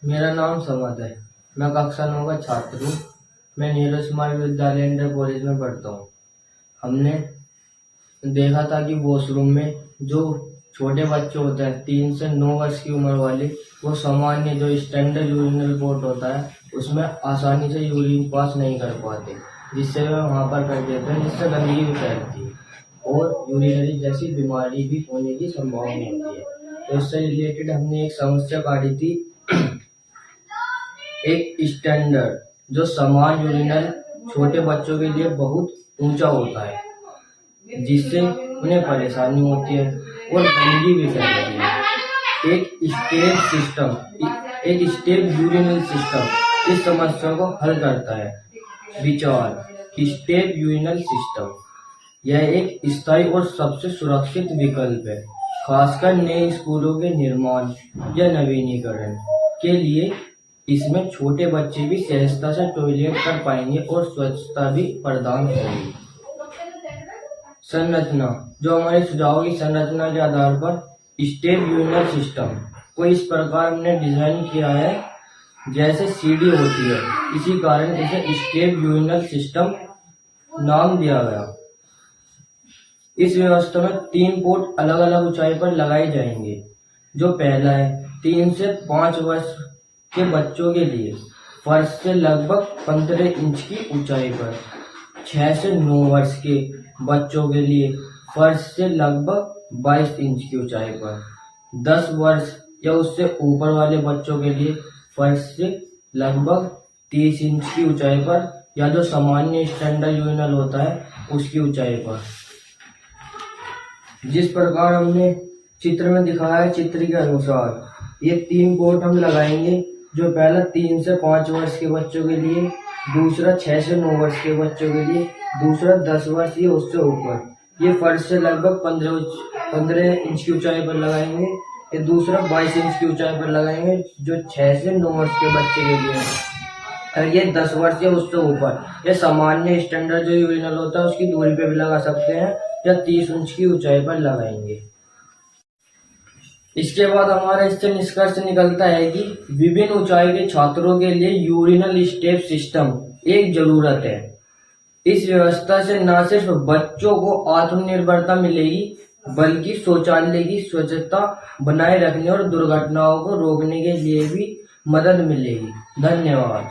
मेरा नाम समद है। मैं कक्षा 9 का छात्र हूँ। मैं नीरज कुमार विद्यालय इंटर कॉलेज में पढ़ता हूँ। हमने देखा था कि वॉशरूम में जो छोटे बच्चे होते हैं 3 से 9 वर्ष की उम्र वाले, वो सामान्य जो स्टैंडर्ड यूरिनल पोर्ट होता है उसमें आसानी से यूरिन पास नहीं कर पाते, जिससे वे वहाँ पर कर देते हैं, जिससे गंदगी भी फैलती है और यूरिनरी जैसी बीमारी भी होने की संभावना होती है। तो इससे रिलेटेड हमने एक समस्या काढ़ी थी। एक स्टैंडर्ड जो समान यूरिनल छोटे बच्चों के लिए बहुत ऊंचा होता है, जिससे उन्हें परेशानी होती है और गंदगी भी फैलती है। एक स्टेप यूरिनल सिस्टम इस समस्या को हल करता है। विचार: स्टेप यूरिनल सिस्टम यह एक स्थायी और सबसे सुरक्षित विकल्प है, खासकर नए स्कूलों के निर्माण या नवीनीकरण के लिए। इसमें छोटे बच्चे भी सहजता से टॉयलेट कर पाएंगे और स्वच्छता भी प्रदान होगी। संरचना: जो हमारे सुझाव की संरचना के आधार पर स्टेप यूरिनल सिस्टम को इस प्रकार हमने डिजाइन किया है जैसे सीढ़ी होती है, इसी कारण इसे स्टेप यूरिनल सिस्टम नाम दिया गया। इस व्यवस्था में 3 पोर्ट अलग अलग ऊंचाई पर लगाए जाएंगे। जो पहला है 3 से 5 वर्ष के बच्चों के लिए फर्श से लगभग 15 इंच की ऊंचाई पर, 6 से 9 वर्ष के बच्चों के लिए फर्श से लगभग 22 इंच की ऊंचाई पर, 10 वर्ष या उससे ऊपर वाले बच्चों के लिए फर्श से लगभग 30 इंच की ऊंचाई पर, या जो सामान्य स्टैंडर्ड यूरिनल होता है उसकी ऊंचाई पर। जिस प्रकार हमने चित्र में दिखाया है, चित्र के अनुसार ये 3 पोर्ट हम लगाएंगे। जो पहला 3 से 5 वर्ष के बच्चों के लिए, दूसरा 6 से 9 वर्ष के बच्चों के लिए, दूसरा 10 वर्ष या उससे ऊपर। ये फर्श से लगभग 15 इंच की ऊंचाई पर लगाएंगे। ये दूसरा 22 इंच की ऊंचाई पर लगाएंगे जो 6 से 9 वर्ष के बच्चे के लिए है। और ये 10 वर्ष या उससे ऊपर, ये सामान्य स्टैंडर्ड जो यूरिनल होता है उसकी दूरी पे भी लगा सकते हैं, या 30 इंच की ऊंचाई पर लगाएंगे। इसके बाद हमारा इससे निष्कर्ष निकलता है कि विभिन्न ऊंचाई के छात्रों के लिए यूरिनल स्टेप सिस्टम एक जरूरत है। इस व्यवस्था से न सिर्फ बच्चों को आत्मनिर्भरता मिलेगी, बल्कि शौचालय की स्वच्छता बनाए रखने और दुर्घटनाओं को रोकने के लिए भी मदद मिलेगी। धन्यवाद।